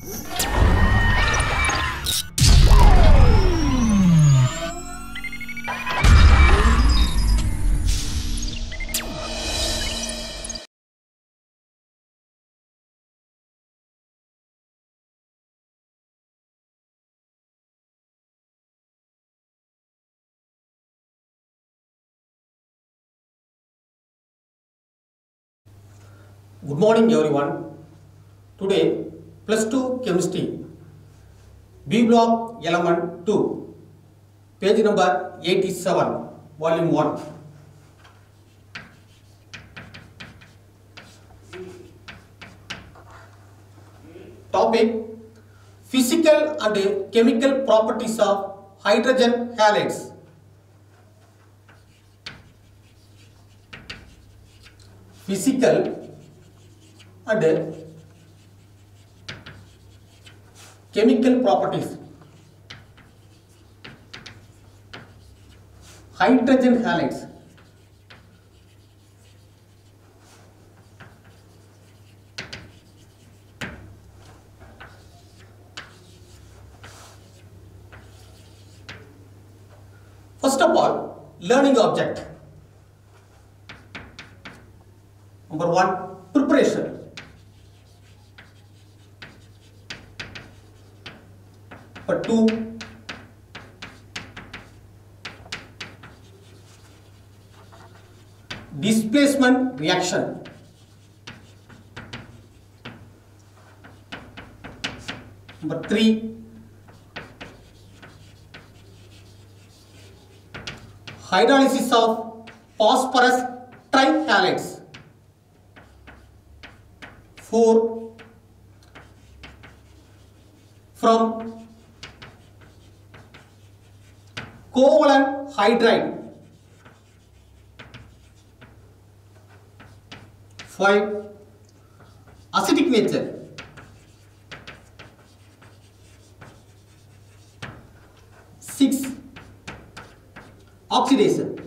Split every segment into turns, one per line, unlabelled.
Good morning everyone. Today +2 chemistry B block element 2 page number 87 volume 1. Topic: physical and chemical properties of hydrogen halides. Physical and chemical properties. Hydrogen halides. First of all, learning object. Number 1, preparation. Number 2, displacement reaction. Number 3, hydrolysis of phosphorus trihalides. 4, from covalent hydride. 5, acidic nature. 6, oxidation.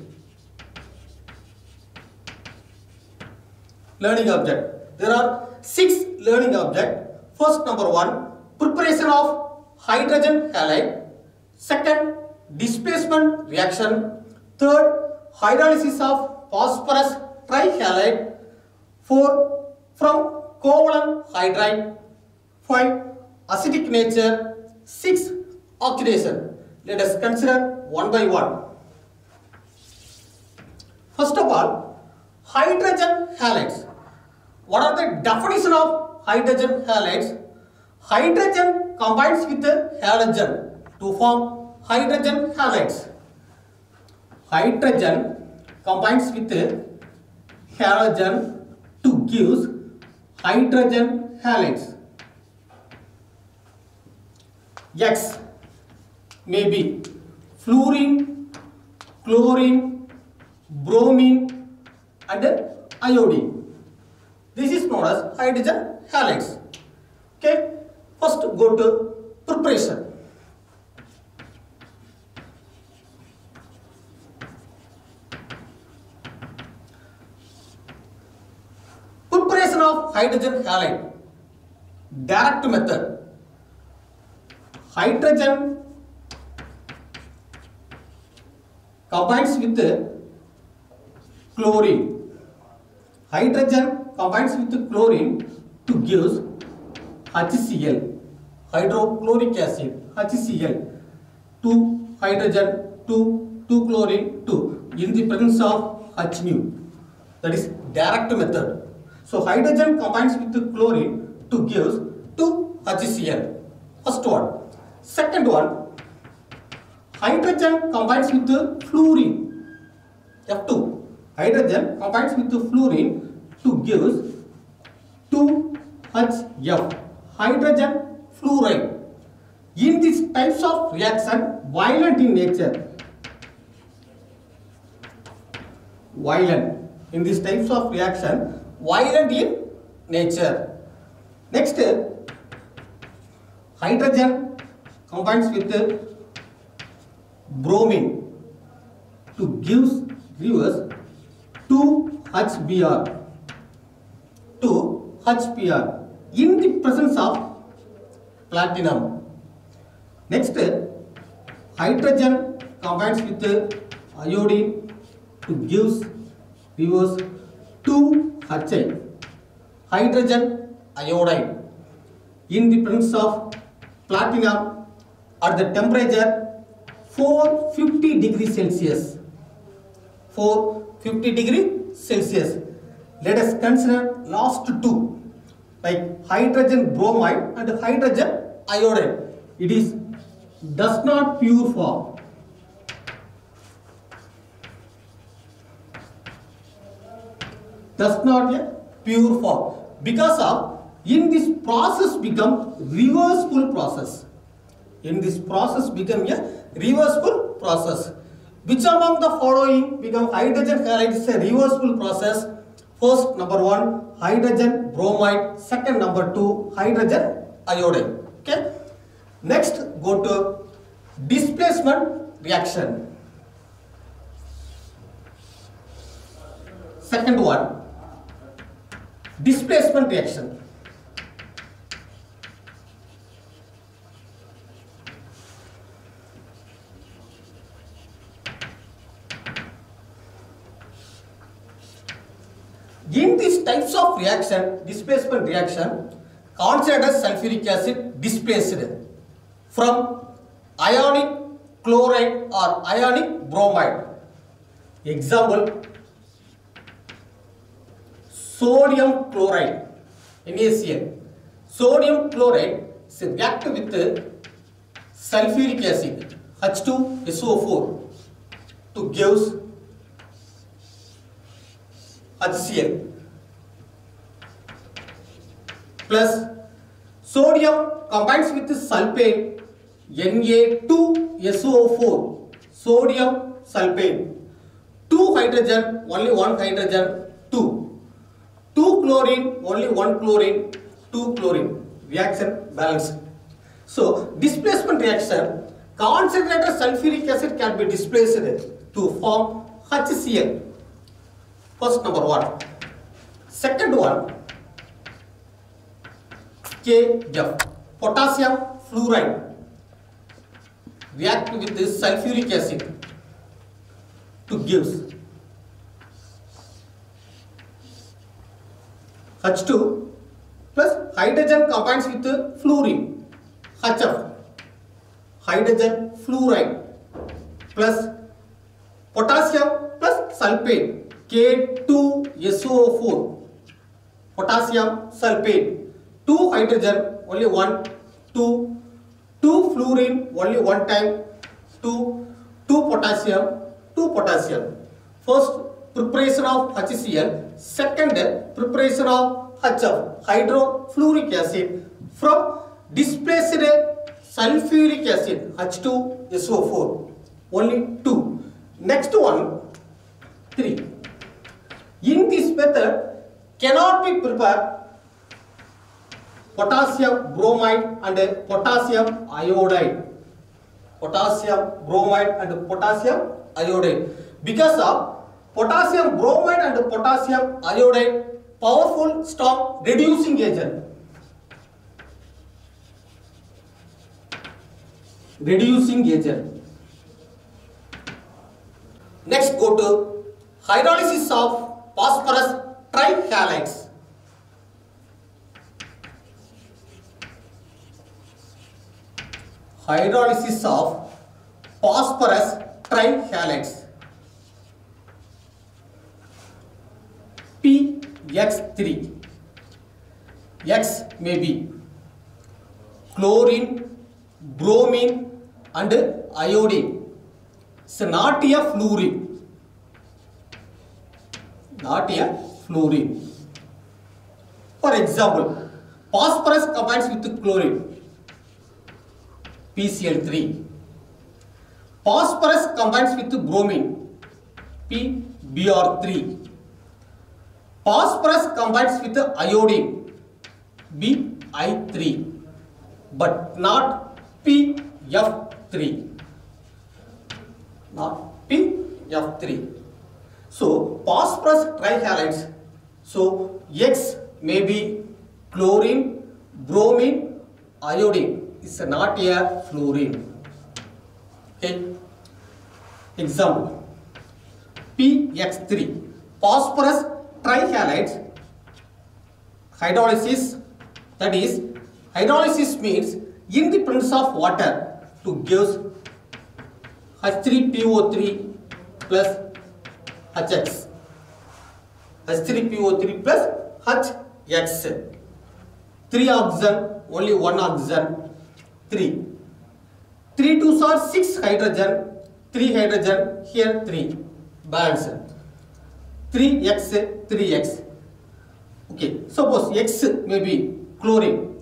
Learning object. There are 6 learning objects. First, number 1, preparation of hydrogen halide. Second, displacement reaction. Third, hydrolysis of phosphorus trihalide. 4, from covalent hydride. 5, acidic nature. 6, oxidation. Let us consider one by one. First of all, hydrogen halides. What are the definition of hydrogen halides? Hydrogen combines with the halogen to form hydrogen halides. Hydrogen combines with the halogen to give hydrogen halides. X may be fluorine, chlorine, bromine and iodine. This is known as hydrogen halides. Okay, first go to preparation. Preparation of hydrogen halide. Direct method. Hydrogen combines with chlorine. Hydrogen combines with chlorine to give HCl, hydrochloric acid, HCl, 2 hydrogen, 2 chlorine, 2 in the presence of H nu. That is direct method. So hydrogen combines with chlorine to give 2 HCl. First one. Second one, hydrogen combines with fluorine, F2. Hydrogen combines with fluorine to give 2HF, hydrogen fluoride. In these types of reaction, violent in nature. Violent. In these types of reaction, violent in nature. Next, hydrogen combines with bromine to give us 2HBr. In the presence of platinum. Next, hydrogen combines with iodine to gives reverse 2Hi, hydrogen iodide, in the presence of platinum at the temperature 450 degrees Celsius. 450 degrees Celsius. Let us consider last two, like hydrogen bromide and hydrogen iodide. It is does not pure form. Does not a pure form, because of in this process become reversible process. In this process become a reversible process. Which among the following become hydrogen halide is a reversible process? First, number 1, hydrogen bromide. Second, number 2, hydrogen iodide. Okay. Next, go to displacement reaction. Second one, displacement reaction. In these types of reaction, displacement reaction, consider sulfuric acid displaced from ionic chloride or ionic bromide. Example, sodium chloride, NaCl. Sodium chloride reacts with sulfuric acid, H2SO4, to gives HCl, plus sodium combines with sulfate, Na2SO4, sodium sulfate, 2 hydrogen, only 1 hydrogen, 2 chlorine, only 1 chlorine, 2 chlorine, reaction balanced. So displacement reaction, concentrated sulfuric acid can be displaced to form HCl. First, number 1. Second one, KF, potassium fluoride, react with this sulfuric acid to gives H2 plus hydrogen combines with fluorine, HF, hydrogen fluoride, plus potassium plus sulfate, K2SO4, potassium sulfate, 2 hydrogen, only 1, 2 fluorine, only 1 time, 2 potassium, 2 potassium. First preparation of HCl, second preparation of HF, hydrofluoric acid, from displaced sulfuric acid, H2SO4, only 2. Next one, 3. In this method, cannot be prepared potassium bromide and potassium iodide. Potassium bromide and potassium iodide. Because of potassium bromide and potassium iodide, powerful strong reducing agent. Reducing agent. Next, go to hydrolysis of phosphorus trihalides. Hydrolysis of phosphorus trihalides. PX3. X may be chlorine, bromine and iodine. It's not a fluorine. Not a fluorine. For example, phosphorus combines with chlorine, PCl3. Phosphorus combines with bromine, PBr3. Phosphorus combines with iodine, Bi3, but not PF3. Not PF3. So phosphorus trihalides. So X may be chlorine, bromine iodine. It's not a fluorine. Okay. Example. PX3. Phosphorus trihalides hydrolysis. That is, hydrolysis means in the presence of water to give H3PO3 plus HX. H3PO3 plus HX. 3 oxygen, only 1 oxygen, 3. 3 2s are 6 hydrogen, 3 hydrogen, here 3. Balance. 3x, 3x. Okay, suppose X may be chlorine,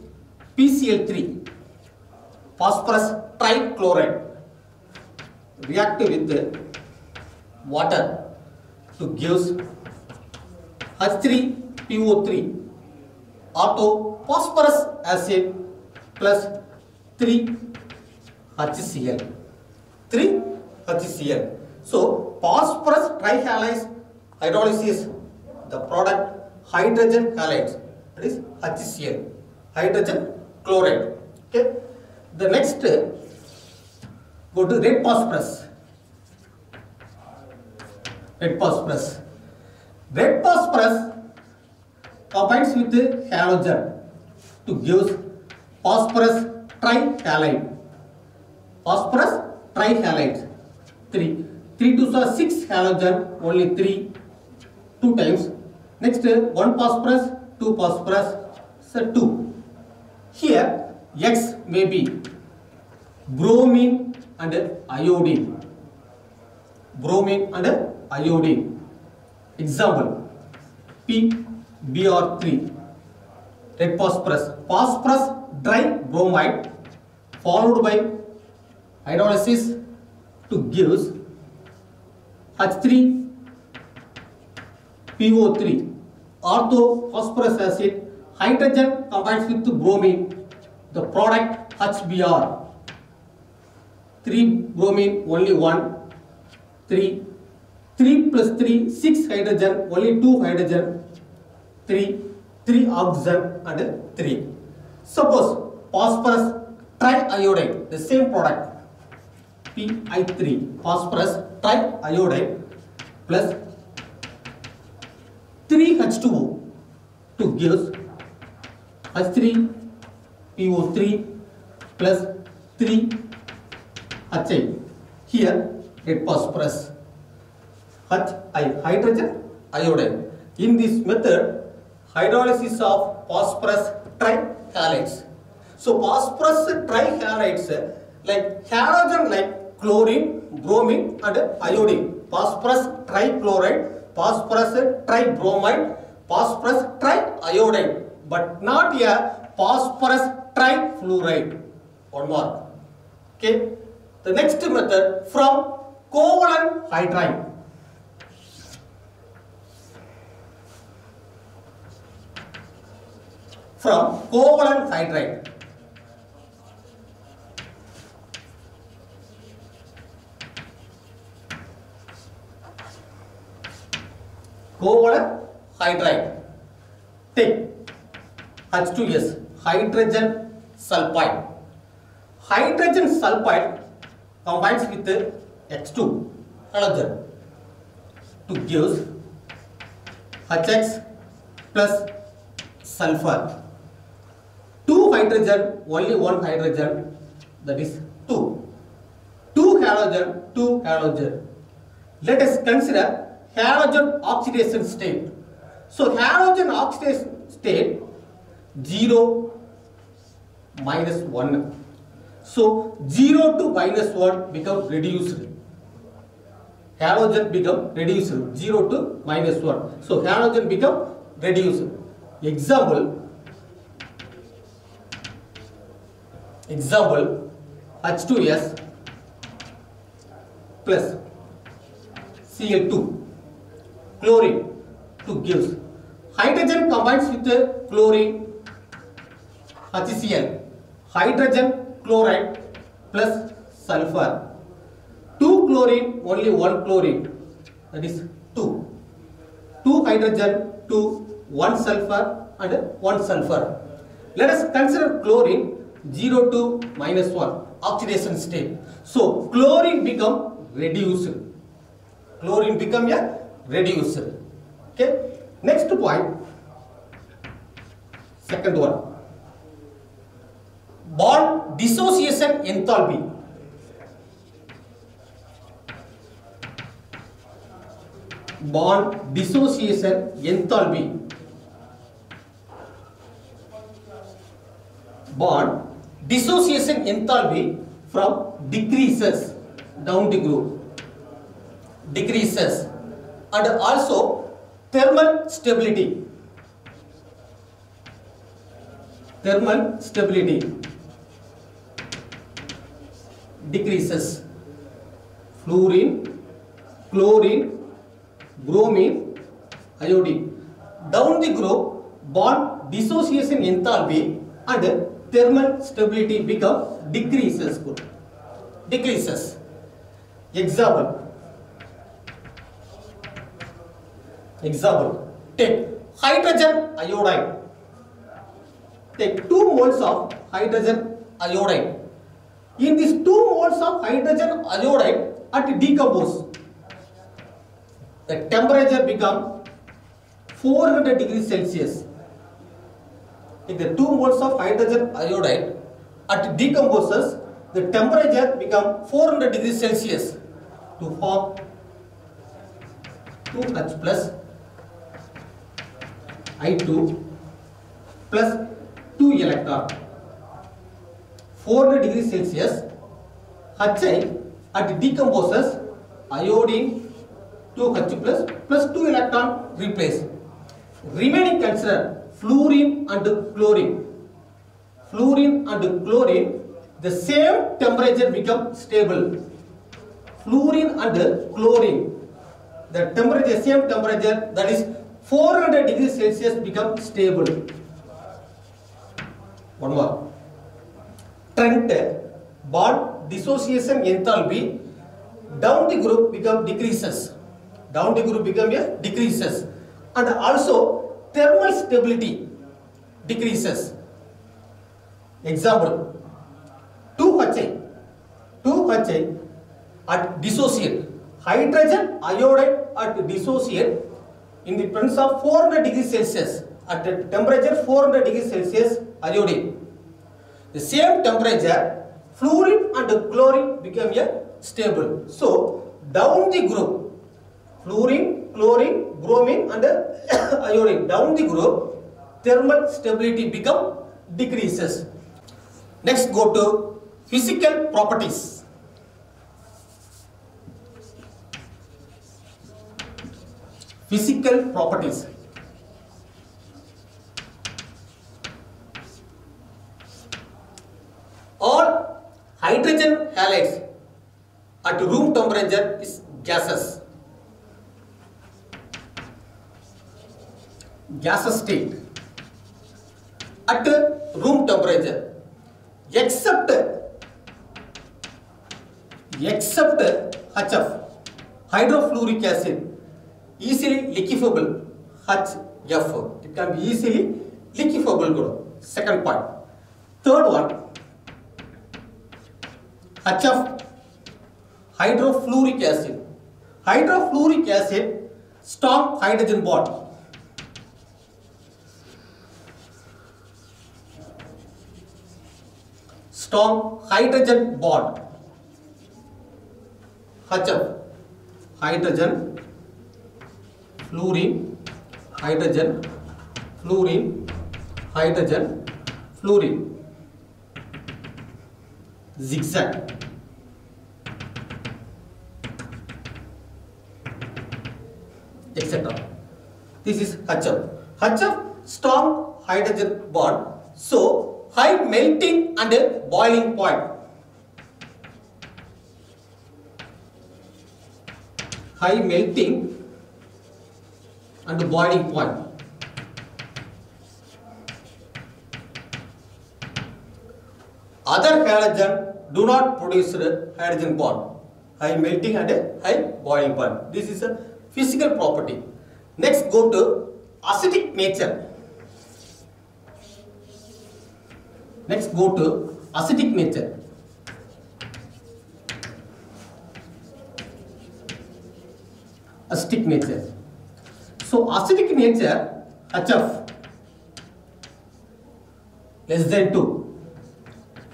PCl3, phosphorus trichloride, react with water to give H3PO3, orthophosphorus acid plus 3 HCl. 3 HCl. So, phosphorus trihalides hydrolysis, the product hydrogen halides, that is HCl, hydrogen chloride. Okay. The next, go to red phosphorus. Red phosphorus. Red phosphorus combines with the halogen to give phosphorus trihalide. Phosphorus trihalide. 3. 3 2s are 6 halogen, only 3, 2 times. Next, 1 phosphorus, 2 phosphorus, so 2. Here, X may be bromine and iodine. Bromine and iodine. Example, PBr3, red phosphorus. Phosphorus dibromide followed by hydrolysis to give H3PO3, orthophosphorus acid, hydrogen combines with bromine, the product HBr. 3 bromine, only 1, 3. 3 plus 3, 6 hydrogen, only 2 hydrogen, 3. 3 oxygen and 3. Suppose phosphorus triiodide, the same product, Pi3, phosphorus triiodide plus 3H2O to give H3PO3 plus 3HI. Here, red phosphorus, HI, hydrogen iodide. In this method, hydrolysis of phosphorus trihalides. So, phosphorus trihalides like halogen like chlorine, bromine and iodine. Phosphorus trichloride, phosphorus tribromide, phosphorus triiodide, but not a phosphorus trifluoride. One more. Okay. The next method from covalent hydride. From covalent hydride. Covalent hydride. Take H2S, hydrogen sulfide. Hydrogen sulfide combines with the X2 halogen to give HX plus sulfur. 2 hydrogen, only 1 hydrogen, that is 2. 2 halogen, 2 halogen. Let us consider halogen oxidation state. So, halogen oxidation state 0, minus 1. So, 0 to minus 1 become reduced. Halogen become reduced. 0 to minus 1. So, halogen become reduced. Example H2S plus Cl2, chlorine to gives. Hydrogen combines with the chlorine, HCl, hydrogen chloride plus sulfur. 2 chlorine, only 1 chlorine, that is 2. 2 hydrogen, 2, 1 sulfur and 1 sulfur. Let us consider chlorine. 0 to -1 oxidation state. So chlorine become reduced. Chlorine become a reduced. Okay. Next point. Second one. Bond dissociation enthalpy. Bond dissociation enthalpy. Bond dissociation enthalpy from decreases down the group. Decreases. And also thermal stability. Thermal stability decreases. Fluorine, chlorine, bromine, iodine. Down the group, bond dissociation enthalpy and thermal stability become decreases. Decreases. Example. Take hydrogen iodide. Take 2 moles of hydrogen iodide. In these 2 moles of hydrogen iodide at decompose, the temperature become 400 degrees Celsius. If the 2 moles of hydrogen iodide at decomposes, the temperature become 400 degrees Celsius to form 2H plus I2 plus 2 electron. 400 degrees Celsius, Hi at decomposes, iodine 2H plus 2 electron replace. Remaining consider fluorine and chlorine. Fluorine and chlorine, the same temperature become stable. Fluorine and chlorine, the temperature, same temperature, that is 400 degrees Celsius become stable. One more. Trend bond dissociation enthalpy down the group become decreases. Down the group become decreases. And also thermal stability decreases. Example. 2Hi at dissociate. Hydrogen iodide at dissociate in the presence of 400 degrees Celsius. At the temperature 400 degrees Celsius, iodine. The same temperature, fluorine and chlorine become stable. So, down the group, fluorine, chlorine, bromine and iodine, down the group, thermal stability become decreases. Next, go to physical properties. Physical properties. All hydrogen halides at room temperature is gases. Gaseous state at room temperature, except HF, hydrofluoric acid, easily liquefiable, HF. It can be easily liquefiable. Second point. Third one. HF, hydrofluoric acid. Hydrofluoric acid, strong hydrogen bond. Strong hydrogen bond. HF, hydrogen, fluorine, hydrogen, fluorine, hydrogen, fluorine. Zigzag. Etc. This is HF. HF, strong hydrogen bond. So, high melting and boiling point. High melting and boiling point. Other halogen do not produce hydrogen bond. High melting and high boiling point. This is a physical property. Next, go to acidic nature. Next, go to acidic nature. Acidic nature. So acidic nature HF less than 2,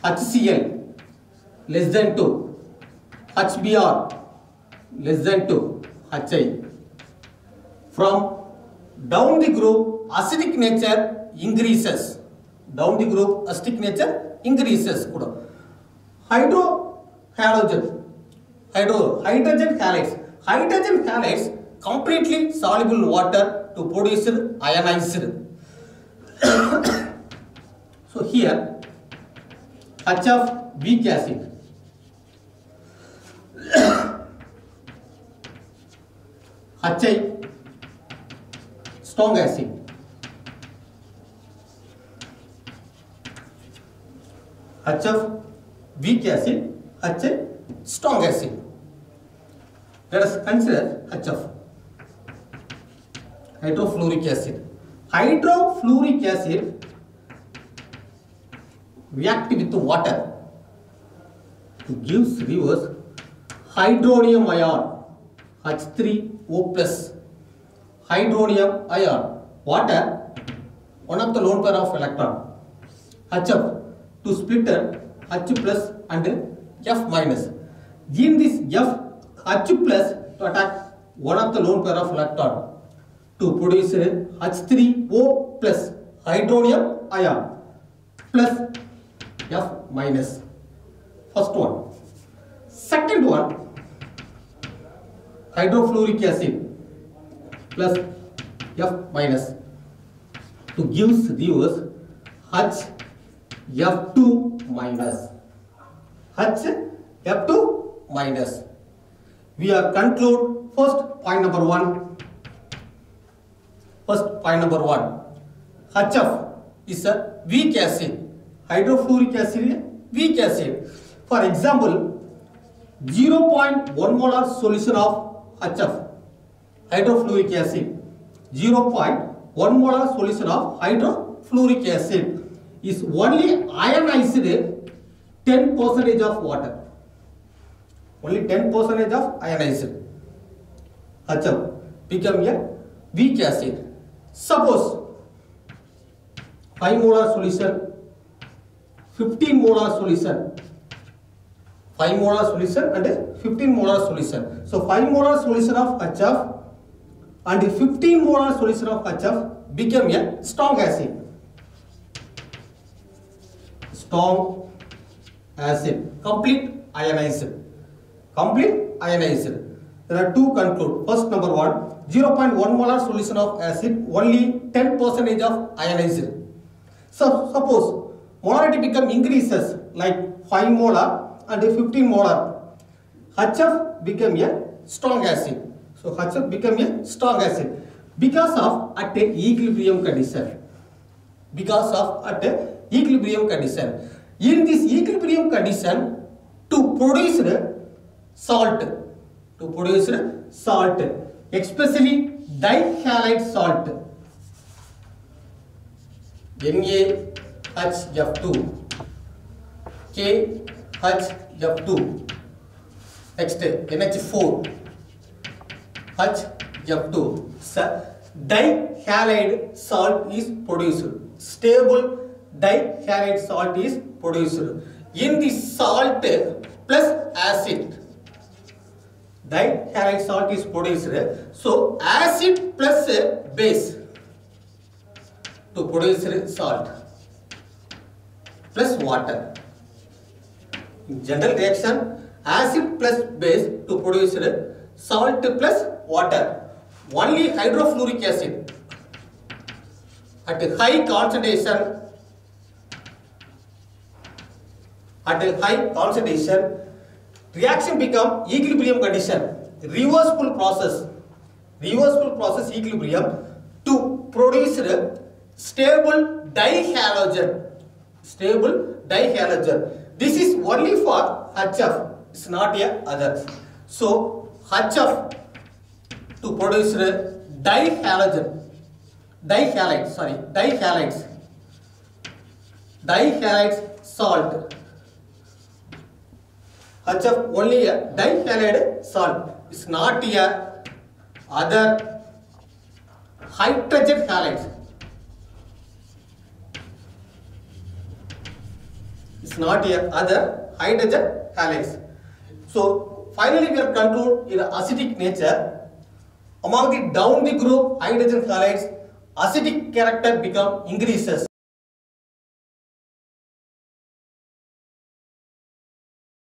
HCl less than 2, HBr less than 2, HI. From down the group, acidic nature increases. Down the group, acidic nature increases. Hydrogen halides. Hydrogen halides completely soluble in water to produce ionized. So here HF weak acid, HI strong acid, HF weak acid, HI strong acid. Let us consider HF, hydrofluoric acid. Hydrofluoric acid react with water to gives reverse hydronium ion H3O plus. Hydronium ion, water, one of the lone pair of electron, HF to split H plus and F minus. In this H plus to attack one of the lone pair of electron to produce H3O plus hydronium ion plus F minus. First one. Second one, hydrofluoric acid plus F minus to gives reverse HF2 minus. HF2 minus. We are conclude first point number 1. First point number 1. HF is a weak acid. Hydrofluoric acid is a weak acid. For example, 0.1 molar solution of HF, hydrofluoric acid, 0.1 molar solution of hydrofluoric acid is only ionized 10% of water. Only 10% of ionized. HF become a weak acid. Suppose 5 molar solution, 15 molar solution, 5 molar solution and 15 molar solution. So 5 molar solution of HF and 15 molar solution of HF become a strong acid. Strong acid, complete ionized. Complete ionized. There are two conclude. First number 1, 0.1 molar solution of acid, only 10% of ionized. So suppose molarity become increases like 5 molar and 15 molar. HF become a strong acid. So HF become a strong acid because of at a equilibrium condition. Because of at a equilibrium condition. In this equilibrium condition, to produce salt, especially dihalide salt, NaHF2, KHF2, next NH4, HF2, dihalide salt is produced. Stable dihalide salt is produced. In the salt plus acid, dihalide salt is produced. So acid plus base to produce salt plus water. In general reaction, acid plus base to produce salt plus water. Only hydrofluoric acid at a high concentration, reaction become equilibrium condition, reversible process equilibrium to produce stable dihalogen. This is only for HF, it's not a other. So HF to produce dihalides salt HF only a dihalide salt. It's not a other hydrogen halides. It's not a other hydrogen halides. So finally we have concluded in acidic nature. Among the down the group hydrogen halides, acidic character increases.